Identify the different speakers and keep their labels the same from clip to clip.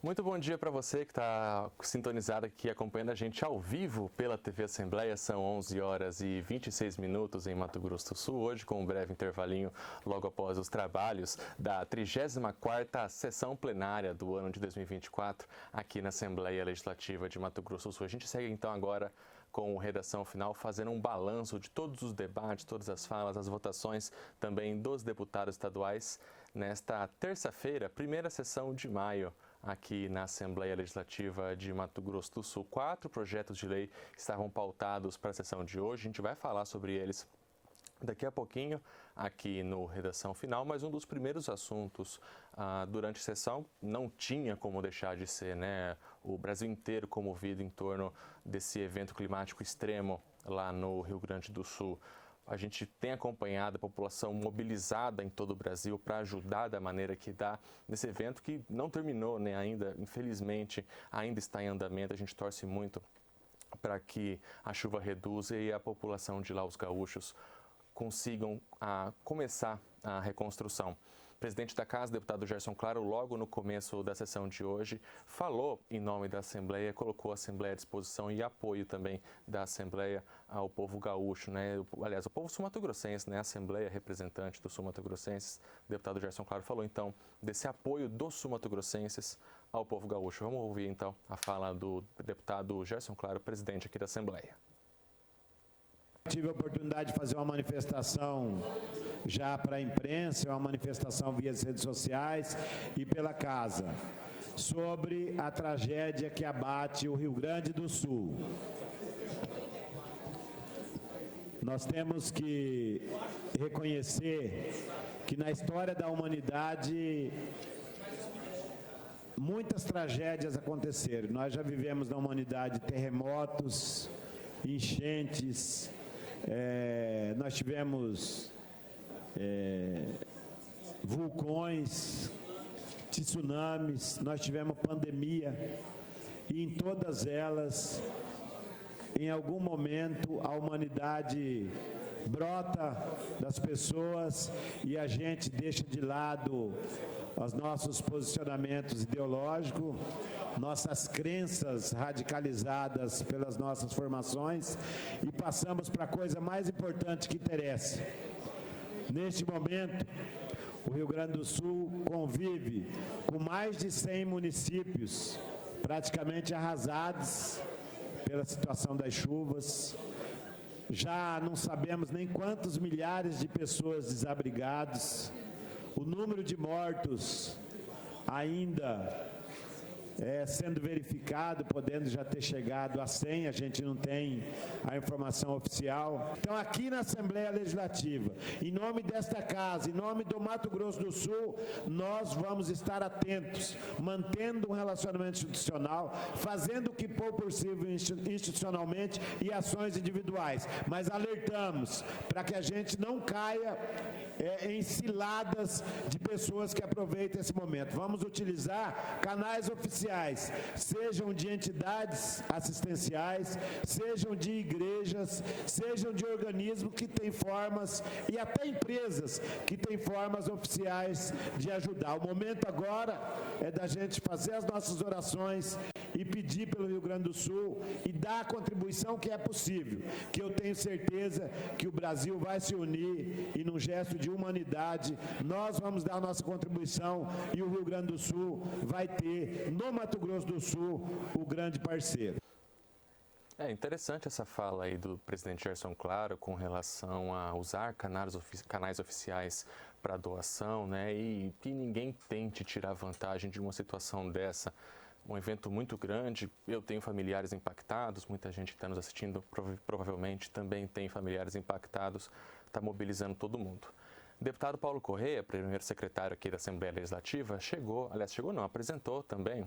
Speaker 1: Muito bom dia para você que está sintonizado aqui, acompanhando a gente ao vivo pela TV Assembleia. São 11 horas e 26 minutos em Mato Grosso do Sul, hoje com um breve intervalinho logo após os trabalhos da 34ª sessão plenária do ano de 2024 aqui na Assembleia Legislativa de Mato Grosso do Sul. A gente segue então agora com o Redação Final, fazendo um balanço de todos os debates, todas as falas, as votações também dos deputados estaduais nesta terça-feira, primeira sessão de maio, aqui na Assembleia Legislativa de Mato Grosso do Sul. 4 projetos de lei estavam pautados para a sessão de hoje. A gente vai falar sobre eles daqui a pouquinho aqui no Redação Final, mas um dos primeiros assuntos durante a sessão não tinha como deixar de ser, né? O Brasil inteiro comovido em torno desse evento climático extremo lá no Rio Grande do Sul. A gente tem acompanhado a população mobilizada em todo o Brasil para ajudar da maneira que dá nesse evento que não terminou, né, ainda, infelizmente, ainda está em andamento. A gente torce muito para que a chuva reduza e a população de lá, os gaúchos, consigam começar a reconstrução. O presidente da Casa, deputado Gerson Claro, logo no começo da sessão de hoje, falou em nome da Assembleia, colocou a Assembleia à disposição e apoio também da Assembleia ao povo gaúcho, né? Aliás, o povo sul-mato-grossense, né? A Assembleia representante dos sul-mato-grossenses, o deputado Gerson Claro falou então desse apoio dos sul-mato-grossenses ao povo gaúcho. Vamos ouvir então a fala do deputado Gerson Claro, presidente aqui da Assembleia.
Speaker 2: Tive a oportunidade de fazer uma manifestação já para a imprensa, uma manifestação via as redes sociais e pela casa, sobre a tragédia que abate o Rio Grande do Sul. Nós temos que reconhecer que na história da humanidade muitas tragédias aconteceram. Nós já vivemos na humanidade terremotos, enchentes, nós tivemos vulcões, tsunamis, nós tivemos pandemia, e em todas elas, em algum momento, a humanidade brota das pessoas e a gente deixa de lado os nossos posicionamentos ideológicos, nossas crenças radicalizadas pelas nossas formações e passamos para a coisa mais importante que interessa. Neste momento, o Rio Grande do Sul convive com mais de 100 municípios praticamente arrasados pela situação das chuvas. Já não sabemos nem quantos milhares de pessoas desabrigadas. O número de mortos ainda sendo verificado, podendo já ter chegado a 100, a gente não tem a informação oficial. Então, aqui na Assembleia Legislativa, em nome desta casa, em nome do Mato Grosso do Sul, nós vamos estar atentos, mantendo um relacionamento institucional, fazendo o que for possível institucionalmente e ações individuais, mas alertamos para que a gente não caia em ciladas de pessoas que aproveitam esse momento. Vamos utilizar canais oficiais, sejam de entidades assistenciais, sejam de igrejas, sejam de organismos que têm formas, e até empresas que têm formas oficiais de ajudar. O momento agora é da gente fazer as nossas orações e pedir pelo Rio Grande do Sul e dar a contribuição que é possível, que eu tenho certeza que o Brasil vai se unir e num gesto de humanidade nós vamos dar a nossa contribuição e o Rio Grande do Sul vai ter no Mato Grosso do Sul o grande parceiro.
Speaker 1: É interessante essa fala aí do presidente Gerson Claro com relação a usar canais oficiais para doação, né? E que ninguém tente tirar vantagem de uma situação dessa. Um evento muito grande, eu tenho familiares impactados, muita gente que está nos assistindo provavelmente também tem familiares impactados, está mobilizando todo mundo. O deputado Paulo Correia, primeiro secretário aqui da Assembleia Legislativa, apresentou também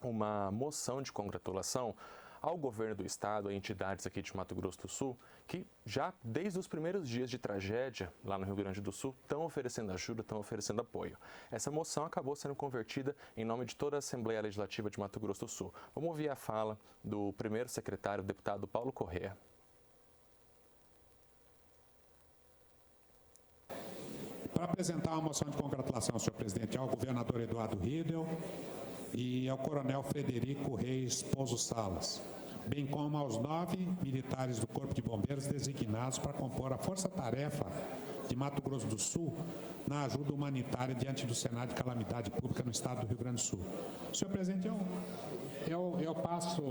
Speaker 1: uma moção de congratulação ao governo do estado, a entidades aqui de Mato Grosso do Sul, que já desde os primeiros dias de tragédia lá no Rio Grande do Sul estão oferecendo ajuda, estão oferecendo apoio. Essa moção acabou sendo convertida em nome de toda a Assembleia Legislativa de Mato Grosso do Sul. Vamos ouvir a fala do primeiro secretário, o deputado Paulo Correia.
Speaker 3: Para apresentar uma moção de congratulação, senhor presidente, ao governador Eduardo Riedel, e ao Coronel Frederico Reis Pouso Salas, bem como aos 9 militares do Corpo de Bombeiros designados para compor a força-tarefa de Mato Grosso do Sul na ajuda humanitária diante do cenário de calamidade pública no estado do Rio Grande do Sul. Senhor presidente, eu passo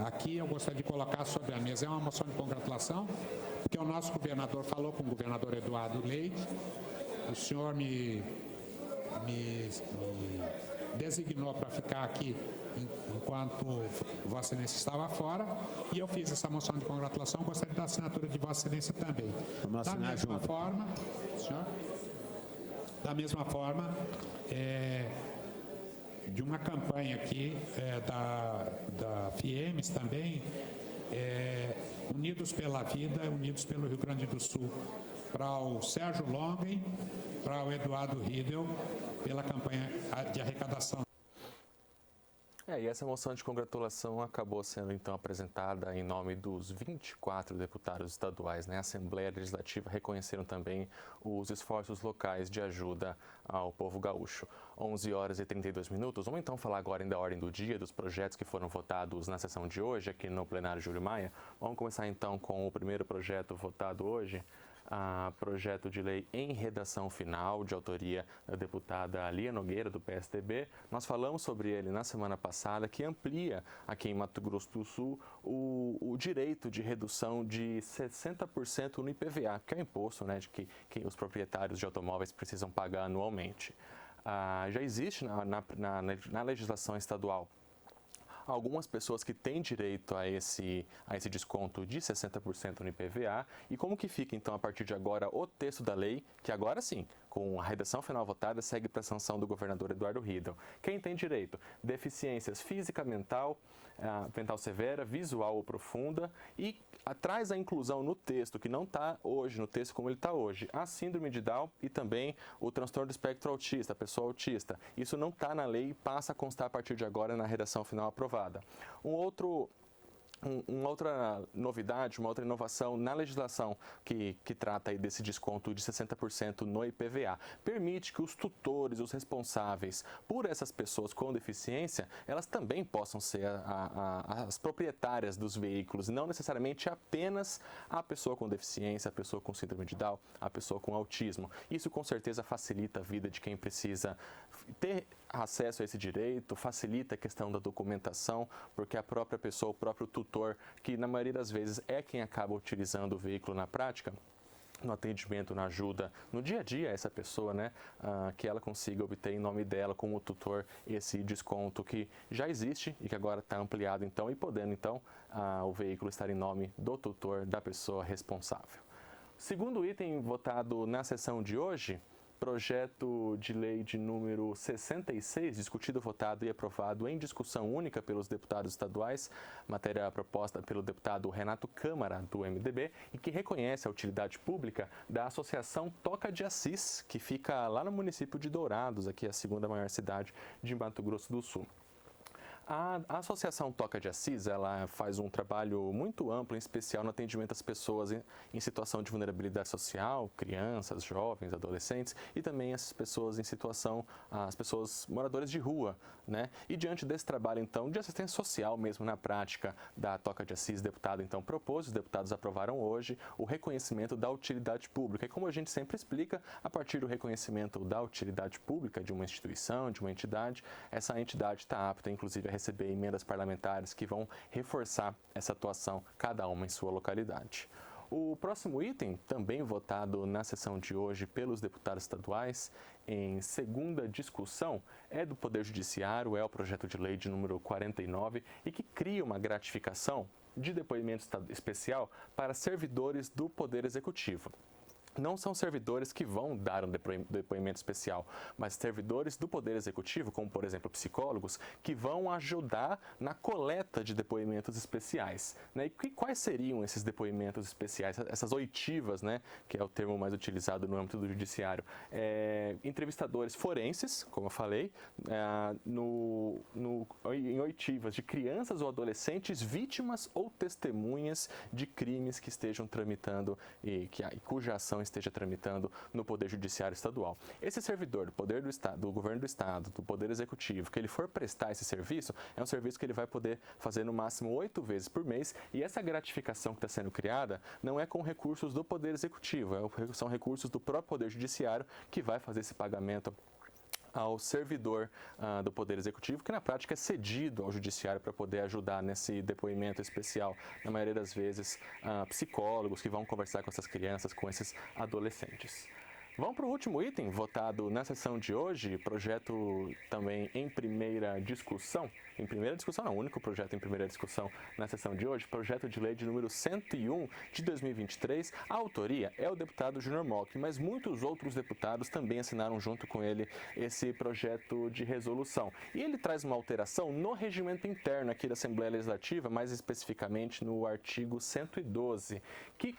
Speaker 3: aqui, eu gostaria de colocar sobre a mesa, é uma moção de congratulação, porque o nosso governador falou com o governador Eduardo Leite, o senhor me designou para ficar aqui enquanto Vossa Excelência estava fora, e eu fiz essa moção de congratulação, gostaria da assinatura de Vossa Excelência também. Da mesma forma, senhor, da mesma forma, de uma campanha aqui da FIEMES também, Unidos pela Vida, Unidos pelo Rio Grande do Sul, para o Sérgio Longen, para o Eduardo Riedel, pela campanha de arrecadação.
Speaker 1: E essa moção de congratulação acabou sendo então apresentada em nome dos 24 deputados estaduais, né? A Assembleia Legislativa reconheceram também os esforços locais de ajuda ao povo gaúcho. 11 horas e 32 minutos. Vamos então falar agora da ordem do dia, dos projetos que foram votados na sessão de hoje aqui no plenário Júlio Maia. Vamos começar então com o primeiro projeto votado hoje. Projeto de lei em redação final, de autoria da deputada Lia Nogueira, do PSDB. Nós falamos sobre ele na semana passada, que amplia aqui em Mato Grosso do Sul o direito de redução de 60% no IPVA, que é o imposto, né, de que os proprietários de automóveis precisam pagar anualmente. Já existe na legislação estadual algumas pessoas que têm direito a esse desconto de 60% no IPVA. E como que fica, então, a partir de agora, o texto da lei, que agora sim, com a redação final votada, segue para a sanção do governador Eduardo Riedel. Quem tem direito? Deficiências física, mental severa, visual ou profunda, e traz a inclusão no texto, que não está hoje, no texto como ele está hoje, a síndrome de Down e também o transtorno do espectro autista, a pessoa autista. Isso não está na lei e passa a constar a partir de agora na redação final aprovada. Uma outra novidade, uma outra inovação na legislação que trata aí desse desconto de 60% no IPVA, permite que os tutores, os responsáveis por essas pessoas com deficiência, elas também possam ser as proprietárias dos veículos, não necessariamente apenas a pessoa com deficiência, a pessoa com síndrome de Down, a pessoa com autismo. Isso com certeza facilita a vida de quem precisa ter acesso a esse direito, facilita a questão da documentação, porque a própria pessoa, o próprio tutor, que na maioria das vezes é quem acaba utilizando o veículo na prática, no atendimento, na ajuda, no dia a dia, essa pessoa, né, que ela consiga obter em nome dela, como tutor, esse desconto que já existe e que agora está ampliado, então, e podendo, então, o veículo estar em nome do tutor, da pessoa responsável. Segundo item votado na sessão de hoje, projeto de lei de número 66, discutido, votado e aprovado em discussão única pelos deputados estaduais, matéria proposta pelo deputado Renato Câmara, do MDB, e que reconhece a utilidade pública da Associação Toca de Assis, que fica lá no município de Dourados, aqui a segunda maior cidade de Mato Grosso do Sul. A Associação Toca de Assis, ela faz um trabalho muito amplo, em especial no atendimento às pessoas em situação de vulnerabilidade social, crianças, jovens, adolescentes, e também as pessoas as pessoas moradoras de rua, né? E diante desse trabalho, então, de assistência social mesmo na prática da Toca de Assis, deputado, então, propôs, os deputados aprovaram hoje o reconhecimento da utilidade pública. E como a gente sempre explica, a partir do reconhecimento da utilidade pública de uma instituição, de uma entidade, essa entidade está apta, inclusive, a receber emendas parlamentares que vão reforçar essa atuação, cada uma em sua localidade. O próximo item, também votado na sessão de hoje pelos deputados estaduais, em segunda discussão, é do Poder Judiciário, é o projeto de lei de número 49, e que cria uma gratificação de depoimento especial para servidores do Poder Executivo. Não são servidores que vão dar um depoimento especial, mas servidores do Poder Executivo, como, por exemplo, psicólogos, que vão ajudar na coleta de depoimentos especiais, né? E quais seriam esses depoimentos especiais, essas oitivas, né? Que é o termo mais utilizado no âmbito do judiciário? Entrevistadores forenses, como eu falei, em oitivas de crianças ou adolescentes vítimas ou testemunhas de crimes que estejam tramitando e cuja ação esteja tramitando no Poder Judiciário Estadual. Esse servidor do Poder do Estado, do Governo do Estado, do Poder Executivo, que ele for prestar esse serviço, é um serviço que ele vai poder fazer no máximo 8 vezes por mês, e essa gratificação que está sendo criada não é com recursos do Poder Executivo, são recursos do próprio Poder Judiciário que vai fazer esse pagamento ao servidor do Poder Executivo, que na prática é cedido ao Judiciário para poder ajudar nesse depoimento especial, na maioria das vezes, psicólogos que vão conversar com essas crianças, com esses adolescentes. Vamos para o último item, votado na sessão de hoje, projeto também em primeira discussão. Em primeira discussão, não, o único projeto em primeira discussão na sessão de hoje, projeto de lei de número 101 de 2023. A autoria é o deputado Júnior Mock, mas muitos outros deputados também assinaram junto com ele esse projeto de resolução. E ele traz uma alteração no regimento interno aqui da Assembleia Legislativa, mais especificamente no artigo 112, que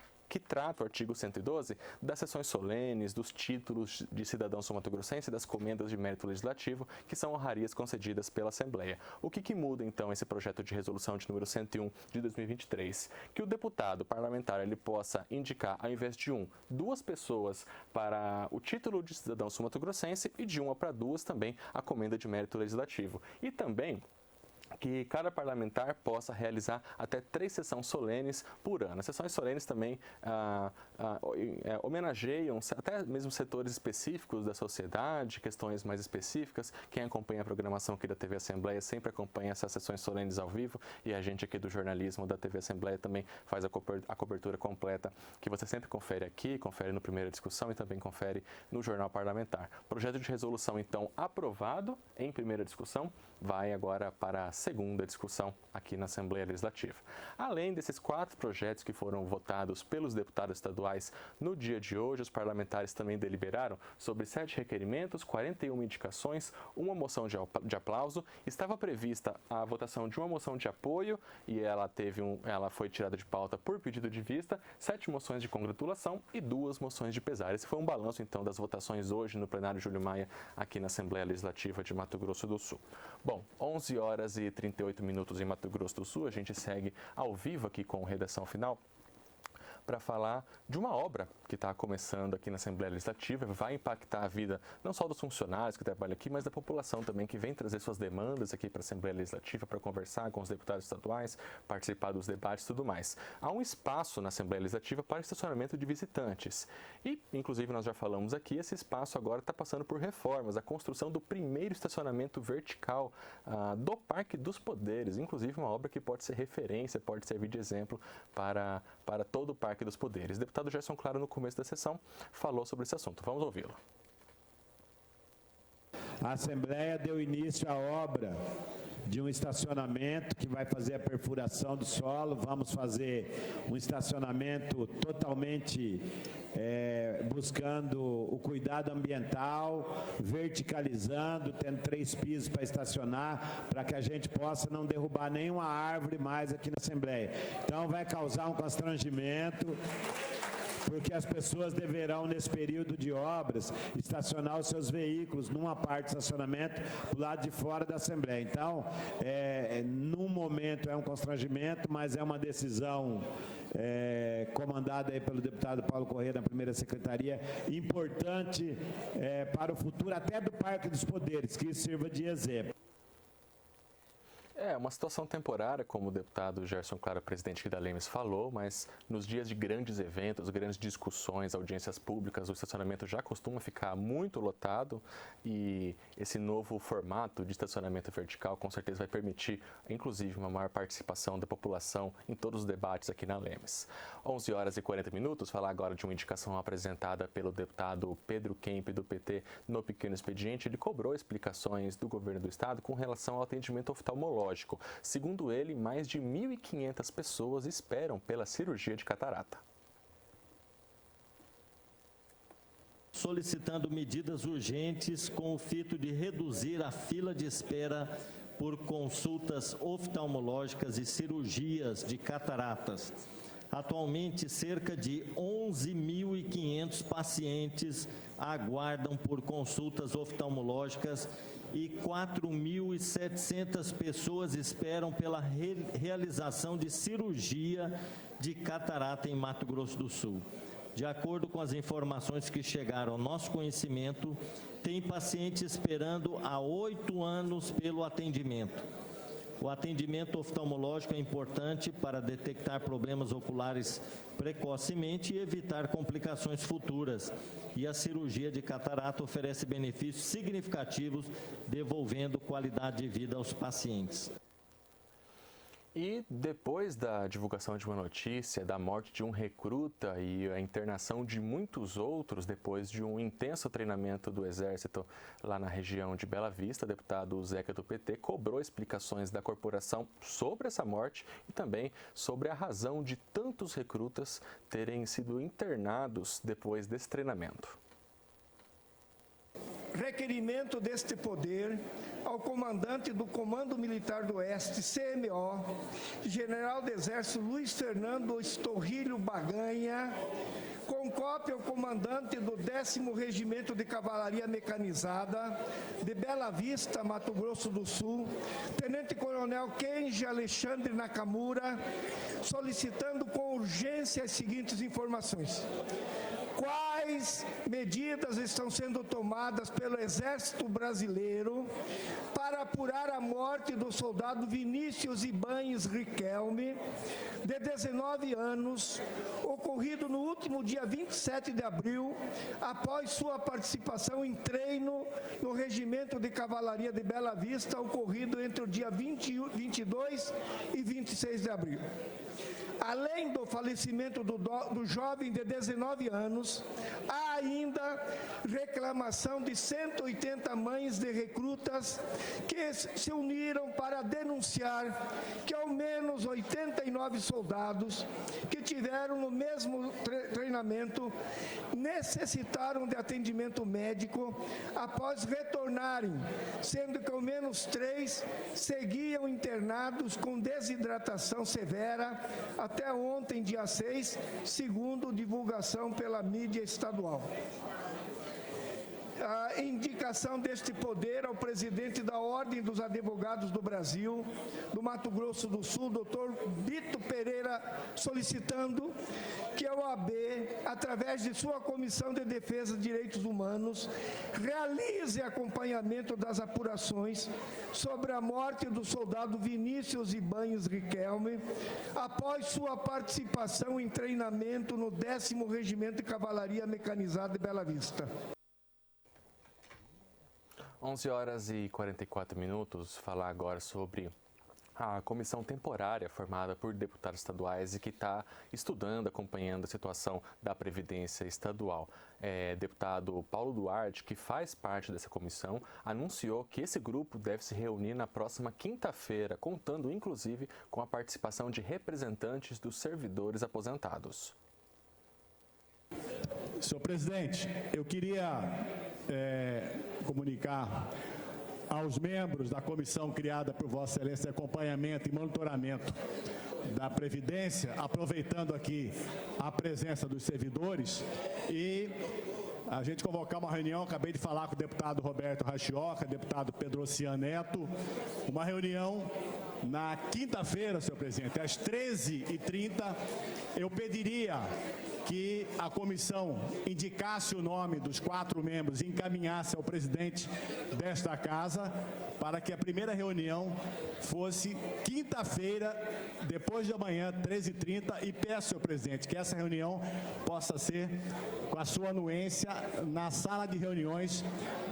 Speaker 1: trata o artigo 112 das sessões solenes, dos títulos de cidadão sul-mato-grossense e das comendas de mérito legislativo, que são honrarias concedidas pela Assembleia. O que muda, então, esse projeto de resolução de número 101 de 2023? Que o deputado parlamentar ele possa indicar, ao invés de duas pessoas para o título de cidadão sul-mato-grossense e de uma para duas também a comenda de mérito legislativo. E também que cada parlamentar possa realizar até 3 sessões solenes por ano. As sessões solenes também homenageiam até mesmo setores específicos da sociedade, questões mais específicas. Quem acompanha a programação aqui da TV Assembleia sempre acompanha essas sessões solenes ao vivo, e a gente aqui do jornalismo da TV Assembleia também faz a cobertura completa, que você sempre confere aqui, confere no Primeira Discussão e também confere no Jornal Parlamentar. Projeto de resolução, então, aprovado em primeira discussão, vai agora para a segunda discussão aqui na Assembleia Legislativa. Além desses 4 projetos que foram votados pelos deputados estaduais no dia de hoje, os parlamentares também deliberaram sobre 7 requerimentos, 41 indicações, uma moção de aplauso. Estava prevista a votação de uma moção de apoio e ela foi tirada de pauta por pedido de vista, 7 moções de congratulação e 2 moções de pesar. Esse foi um balanço, então, das votações hoje no plenário Júlio Maia aqui na Assembleia Legislativa de Mato Grosso do Sul. Bom, 11 horas e 38 minutos em Mato Grosso do Sul. A gente segue ao vivo aqui com Redação Final para falar de uma obra que está começando aqui na Assembleia Legislativa, vai impactar a vida não só dos funcionários que trabalham aqui, mas da população também, que vem trazer suas demandas aqui para a Assembleia Legislativa, para conversar com os deputados estaduais, participar dos debates e tudo mais. Há um espaço na Assembleia Legislativa para estacionamento de visitantes e, inclusive, nós já falamos aqui, esse espaço agora está passando por reformas, a construção do primeiro estacionamento vertical do Parque dos Poderes, inclusive uma obra que pode ser referência, pode servir de exemplo para todo o Parque dos Poderes. O deputado Gerson Claro, no começo da sessão, falou sobre esse assunto. Vamos ouvi-lo.
Speaker 2: A Assembleia deu início à obra de um estacionamento que vai fazer a perfuração do solo. Vamos fazer um estacionamento totalmente buscando o cuidado ambiental, verticalizando, tendo 3 pisos para estacionar, para que a gente possa não derrubar nenhuma árvore mais aqui na Assembleia. Então vai causar um constrangimento, porque as pessoas deverão, nesse período de obras, estacionar os seus veículos numa parte do estacionamento do lado de fora da Assembleia. Então, num momento é um constrangimento, mas é uma decisão comandada aí pelo deputado Paulo Corrêa, da primeira secretaria, importante para o futuro até do Parque dos Poderes, que isso sirva de exemplo.
Speaker 1: É uma situação temporária, como o deputado Gerson Claro, presidente aqui da Lemes, falou, mas nos dias de grandes eventos, grandes discussões, audiências públicas, o estacionamento já costuma ficar muito lotado, e esse novo formato de estacionamento vertical com certeza vai permitir, inclusive, uma maior participação da população em todos os debates aqui na Lemes. 11 horas e 40 minutos, falar agora de uma indicação apresentada pelo deputado Pedro Kemp, do PT, no pequeno expediente. Ele cobrou explicações do governo do estado com relação ao atendimento oftalmológico. Segundo ele, mais de 1.500 pessoas esperam pela cirurgia de catarata.
Speaker 4: Solicitando medidas urgentes com o fito de reduzir a fila de espera por consultas oftalmológicas e cirurgias de cataratas. Atualmente, cerca de 11.500 pacientes aguardam por consultas oftalmológicas e 4.700 pessoas esperam pela realização de cirurgia de catarata em Mato Grosso do Sul. De acordo com as informações que chegaram ao nosso conhecimento, tem paciente esperando há 8 anos pelo atendimento. O atendimento oftalmológico é importante para detectar problemas oculares precocemente e evitar complicações futuras. E a cirurgia de catarata oferece benefícios significativos, devolvendo qualidade de vida aos pacientes.
Speaker 1: E depois da divulgação de uma notícia da morte de um recruta e a internação de muitos outros depois de um intenso treinamento do Exército lá na região de Bela Vista, o deputado Zeca do PT cobrou explicações da corporação sobre essa morte e também sobre a razão de tantos recrutas terem sido internados depois desse treinamento.
Speaker 5: Requerimento deste poder ao comandante do Comando Militar do Oeste, CMO, General do Exército Luiz Fernando Estorrilho Baganha, com cópia ao comandante do 10º Regimento de Cavalaria Mecanizada de Bela Vista, Mato Grosso do Sul, Tenente Coronel Kenji Alexandre Nakamura, solicitando com urgência as seguintes informações. Quais medidas estão sendo tomadas pelo Exército Brasileiro para apurar a morte do soldado Vinícius Ibanhes Riquelme, de 19 anos, ocorrido no último dia 27 de abril, após sua participação em treino no Regimento de Cavalaria de Bela Vista, ocorrido entre o dia 22 e 26 de abril. Além do falecimento do jovem de 19 anos, há ainda reclamação de 180 mães de recrutas que se uniram para denunciar que ao menos 89 soldados que tiveram o mesmo treinamento necessitaram de atendimento médico após retornarem, sendo que ao menos 3 seguiam internados com desidratação severa até ontem, dia 6, segundo divulgação pela mídia estadual. A indicação deste poder ao presidente da Ordem dos Advogados do Brasil, do Mato Grosso do Sul, doutor Bito Pereira, solicitando que a OAB, através de sua Comissão de Defesa de Direitos Humanos, realize acompanhamento das apurações sobre a morte do soldado Vinícius Ibanhes Riquelme, após sua participação em treinamento no 10º Regimento de Cavalaria Mecanizada de Bela Vista.
Speaker 1: 11 horas e 44 minutos, falar agora sobre a comissão temporária formada por deputados estaduais e que está estudando, acompanhando a situação da Previdência Estadual. Deputado Paulo Duarte, que faz parte dessa comissão, anunciou que esse grupo deve se reunir na próxima quinta-feira, contando inclusive com a participação de representantes dos servidores aposentados.
Speaker 6: Senhor presidente, eu queria comunicar aos membros da comissão criada por Vossa Excelência de acompanhamento e monitoramento da Previdência, aproveitando aqui a presença dos servidores e a gente convocar uma reunião. Acabei de falar com o deputado Roberto Rachioca, deputado Pedrocian Neto, uma reunião na quinta-feira, senhor presidente, às 13h30. Eu pediria que a comissão indicasse o nome dos 4 membros e encaminhasse ao presidente desta casa para que a primeira reunião fosse quinta-feira, depois de amanhã, 13h30, e peço, senhor presidente, que essa reunião possa ser com a sua anuência na sala de reuniões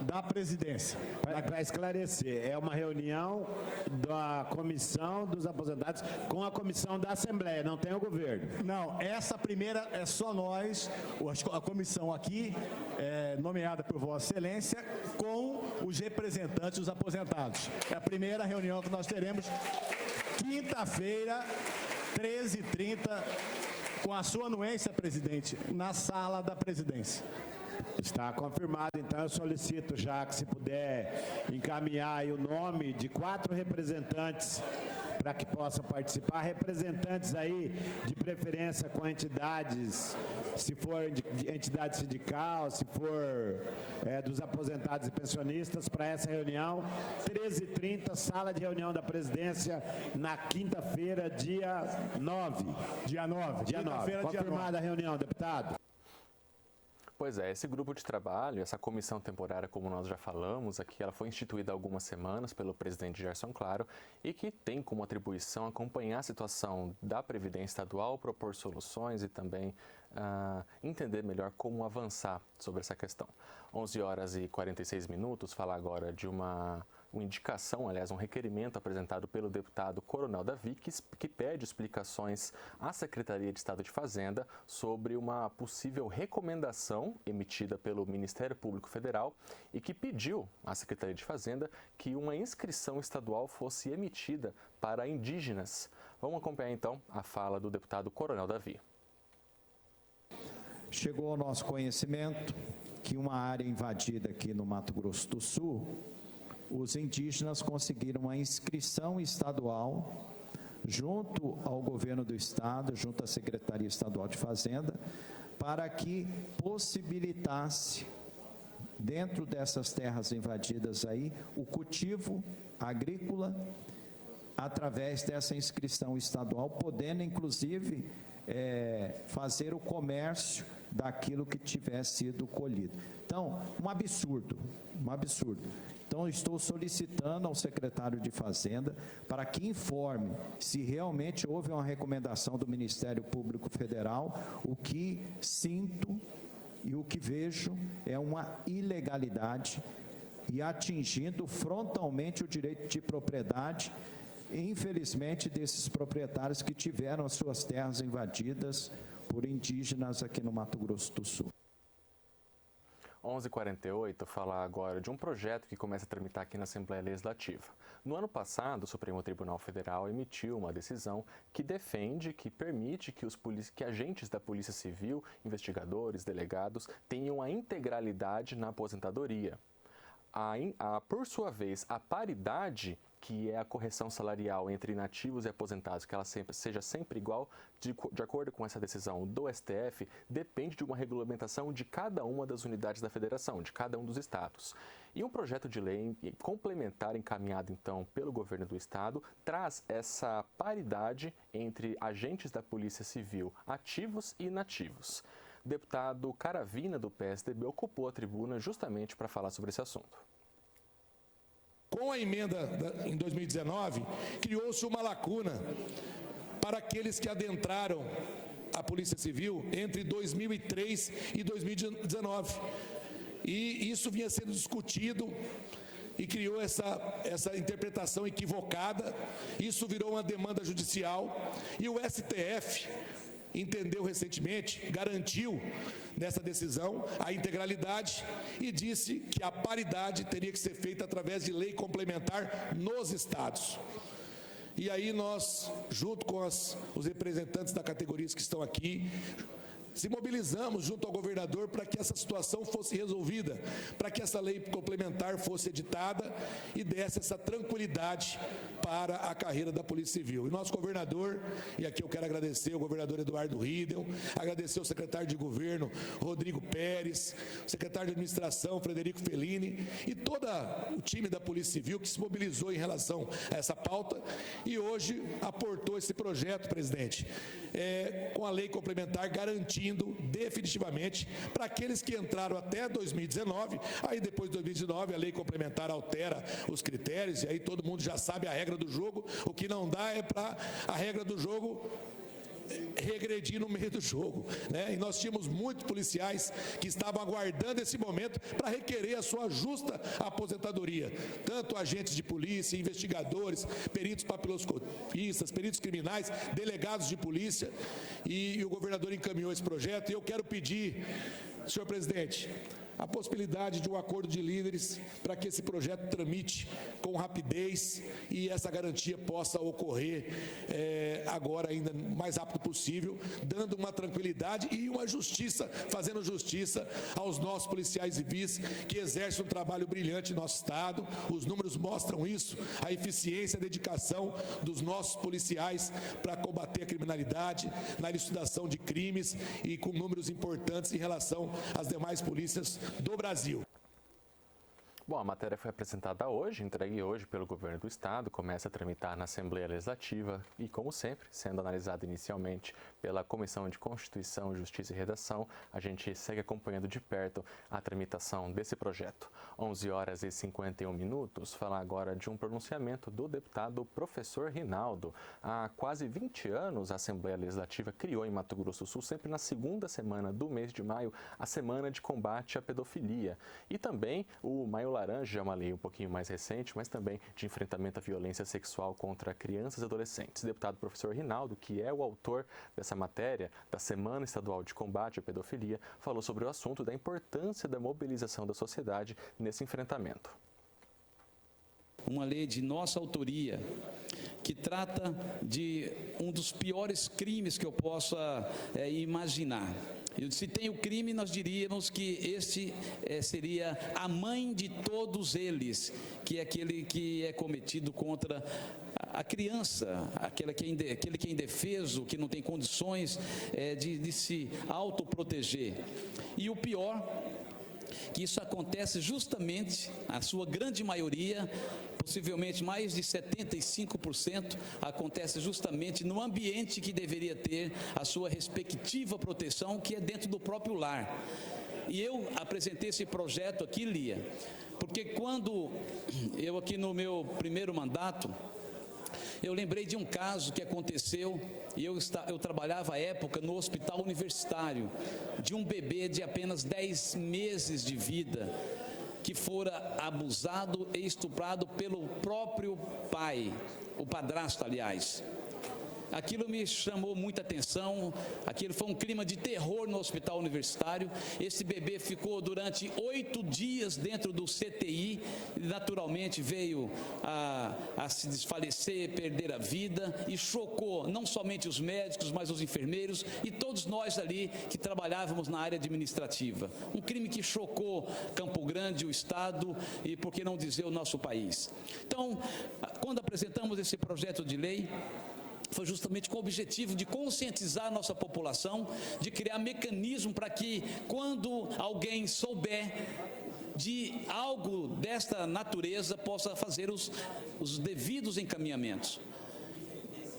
Speaker 6: da presidência.
Speaker 2: Para esclarecer, é uma reunião da comissão dos aposentados com a comissão da Assembleia, não tem o governo.
Speaker 6: Não, essa primeira é só nós, a comissão aqui, nomeada por Vossa Excelência, com os representantes dos aposentados. É a primeira reunião que nós teremos, quinta-feira, 13h30, com a sua anuência, presidente, na sala da presidência.
Speaker 2: Está confirmado, então eu solicito já que se puder encaminhar aí o nome de 4 representantes para que possam participar, representantes aí de preferência com entidades, se for de entidade sindical, se for dos aposentados e pensionistas, para essa reunião, 13h30, sala de reunião da presidência, na quinta-feira, dia 9.
Speaker 6: Dia 9.
Speaker 2: Dia 9. Confirmada a reunião, deputado.
Speaker 1: Pois é, esse grupo de trabalho, essa comissão temporária, como nós já falamos aqui, ela foi instituída há algumas semanas pelo presidente Gerson Claro e que tem como atribuição acompanhar a situação da Previdência Estadual, propor soluções e também entender melhor como avançar sobre essa questão. 11 horas e 46 minutos, falar agora de uma indicação, aliás, um requerimento apresentado pelo deputado Coronel Davi, que pede explicações à Secretaria de Estado de Fazenda sobre uma possível recomendação emitida pelo Ministério Público Federal e que pediu à Secretaria de Fazenda que uma inscrição estadual fosse emitida para indígenas. Vamos acompanhar então a fala do deputado Coronel Davi.
Speaker 7: Chegou ao nosso conhecimento que uma área invadida aqui no Mato Grosso do Sul, os indígenas conseguiram uma inscrição estadual junto ao governo do estado, junto à Secretaria Estadual de Fazenda, para que possibilitasse, dentro dessas terras invadidas aí, o cultivo agrícola através dessa inscrição estadual, podendo inclusive fazer o comércio daquilo que tiver sido colhido. Então, um absurdo. Então, estou solicitando ao secretário de Fazenda para que informe se realmente houve uma recomendação do Ministério Público Federal. O que sinto e o que vejo é uma ilegalidade e atingindo frontalmente o direito de propriedade, infelizmente, desses proprietários que tiveram as suas terras invadidas por indígenas aqui no Mato Grosso do Sul.
Speaker 1: 11h48, falar agora de um projeto que começa a tramitar aqui na Assembleia Legislativa. No ano passado, o Supremo Tribunal Federal emitiu uma decisão que defende, que permite que agentes da Polícia Civil, investigadores, delegados, tenham a integralidade na aposentadoria. Por sua vez, a paridade, que é a correção salarial entre inativos e aposentados, que ela seja sempre igual, de acordo com essa decisão do STF, depende de uma regulamentação de cada uma das unidades da federação, de cada um dos estados. E um projeto de lei complementar encaminhado, então, pelo governo do estado, traz essa paridade entre agentes da Polícia Civil ativos e inativos. O deputado Caravina, do PSDB, ocupou a tribuna justamente para falar sobre esse assunto.
Speaker 8: Com a emenda em 2019, criou-se uma lacuna para aqueles que adentraram a Polícia Civil entre 2003 e 2019. E isso vinha sendo discutido e criou essa interpretação equivocada. Isso virou uma demanda judicial e o STF entendeu recentemente, garantiu nessa decisão a integralidade e disse que a paridade teria que ser feita através de lei complementar nos estados. E aí nós, junto com os representantes da categoria que estão aqui, se mobilizamos junto ao governador para que essa situação fosse resolvida, para que essa lei complementar fosse editada e desse essa tranquilidade para a carreira da Polícia Civil. E nosso governador, e aqui eu quero agradecer o governador Eduardo Riedel, agradecer o secretário de governo Rodrigo Pérez, o secretário de administração Frederico Fellini e todo o time da Polícia Civil que se mobilizou em relação a essa pauta e hoje aportou esse projeto, presidente, com a lei complementar garantindo definitivamente para aqueles que entraram até 2019, aí depois de 2019 a lei complementar altera os critérios e aí todo mundo já sabe a regra do jogo, o que não dá é para a regra do jogo regredir no meio do jogo, né? E nós tínhamos muitos policiais que estavam aguardando esse momento para requerer a sua justa aposentadoria, tanto agentes de polícia, investigadores, peritos papiloscopistas, peritos criminais, delegados de polícia, e o governador encaminhou esse projeto e eu quero pedir, senhor presidente, a possibilidade de um acordo de líderes para que esse projeto tramite com rapidez e essa garantia possa ocorrer agora ainda o mais rápido possível, dando uma tranquilidade e uma justiça, fazendo justiça aos nossos policiais civis que exercem um trabalho brilhante no nosso estado. Os números mostram isso, a eficiência e a dedicação dos nossos policiais para combater a criminalidade, na elucidação de crimes e com números importantes em relação às demais polícias do Brasil.
Speaker 1: Bom, a matéria foi apresentada hoje, entregue hoje pelo Governo do Estado, começa a tramitar na Assembleia Legislativa e, como sempre, sendo analisada inicialmente pela Comissão de Constituição, Justiça e Redação, a gente segue acompanhando de perto a tramitação desse projeto. 11 horas e 51 minutos, falar agora de um pronunciamento do deputado professor Rinaldo. Há quase 20 anos, a Assembleia Legislativa criou em Mato Grosso do Sul, sempre na segunda semana do mês de maio, a Semana de Combate à Pedofilia. E também o Maio Laranja, é uma lei um pouquinho mais recente, mas também de enfrentamento à violência sexual contra crianças e adolescentes. O deputado professor Rinaldo, que é o autor dessa matéria da Semana Estadual de Combate à Pedofilia, falou sobre o assunto e da importância da mobilização da sociedade nesse enfrentamento.
Speaker 9: Uma lei de nossa autoria que trata de um dos piores crimes que eu possa imaginar. Se tem o crime, nós diríamos que este seria a mãe de todos eles, que é aquele que é cometido contra a criança, aquele que é indefeso, que não tem condições de se autoproteger. E o pior, que isso acontece justamente, a sua grande maioria, possivelmente mais de 75%, acontece justamente no ambiente que deveria ter a sua respectiva proteção, que é dentro do próprio lar. E eu apresentei esse projeto aqui, Lia, porque quando eu aqui no meu primeiro mandato, eu lembrei de um caso que aconteceu, e eu trabalhava à época no hospital universitário, de um bebê de apenas 10 meses de vida, que fora abusado e estuprado pelo próprio pai, o padrasto, aliás. Aquilo me chamou muita atenção, aquilo foi um clima de terror no hospital universitário. Esse bebê ficou durante 8 dias dentro do CTI, e naturalmente veio a se desfalecer, perder a vida, e chocou não somente os médicos, mas os enfermeiros e todos nós ali que trabalhávamos na área administrativa. Um crime que chocou Campo Grande, o Estado e, por que não dizer, o nosso país. Então, quando apresentamos esse projeto de lei, foi justamente com o objetivo de conscientizar a nossa população, de criar mecanismo para que, quando alguém souber de algo desta natureza, possa fazer os devidos encaminhamentos.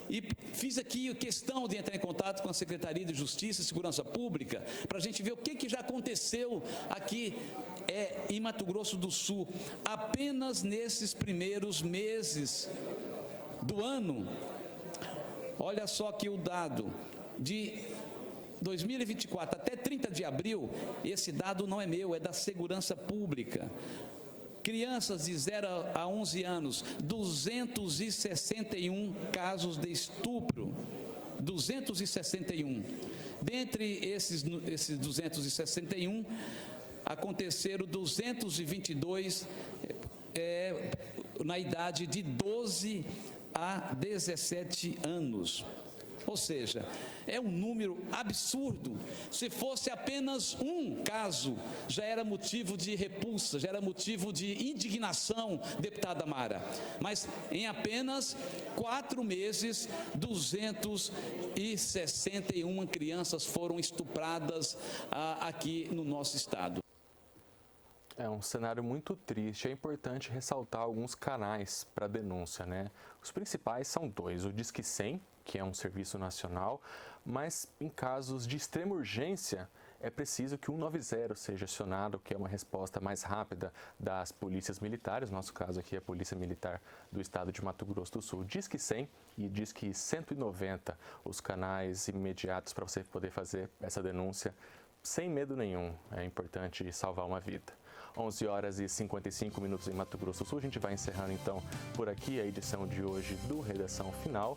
Speaker 9: E fiz aqui questão de entrar em contato com a Secretaria de Justiça e Segurança Pública para a gente ver o que já aconteceu aqui em Mato Grosso do Sul. Apenas nesses primeiros meses do ano, olha só aqui o dado, de 2024 até 30 de abril, esse dado não é meu, é da Segurança Pública. Crianças de 0 a 11 anos, 261 casos de estupro, 261. Dentre esses 261, aconteceram 222 na idade de 12 a 17 anos. Ou seja, é um número absurdo. Se fosse apenas um caso, já era motivo de repulsa, já era motivo de indignação, deputada Mara. Mas em apenas 4 meses, 261 crianças foram estupradas aqui no nosso estado.
Speaker 1: É um cenário muito triste. É importante ressaltar alguns canais para denúncia, né? Os principais são 2. O Disque 100, que é um serviço nacional, mas em casos de extrema urgência, é preciso que o 190 seja acionado, que é uma resposta mais rápida das polícias militares. No nosso caso aqui é a Polícia Militar do Estado de Mato Grosso do Sul. Disque 100 e Disque 190, os canais imediatos para você poder fazer essa denúncia sem medo nenhum. É importante salvar uma vida. 11 horas e 55 minutos em Mato Grosso do Sul. A gente vai encerrando então por aqui a edição de hoje do Redação Final.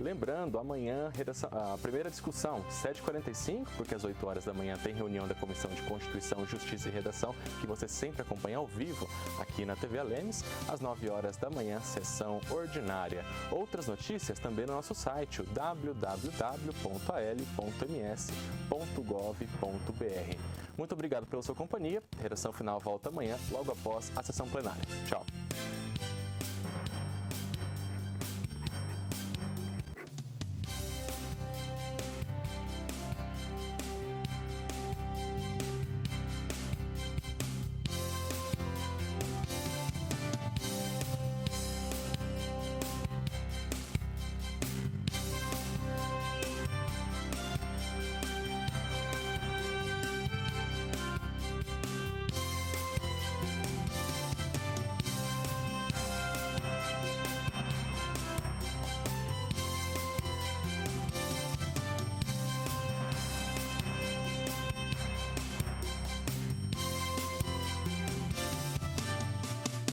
Speaker 1: Lembrando, amanhã a primeira discussão, 7h45, porque às 8 horas da manhã tem reunião da Comissão de Constituição, Justiça e Redação, que você sempre acompanha ao vivo aqui na TV Alemes. Às 9 horas da manhã, sessão ordinária. Outras notícias também no nosso site, o www.al.ms.gov.br. Muito obrigado pela sua companhia. Redação Final volta amanhã, logo após a sessão plenária. Tchau.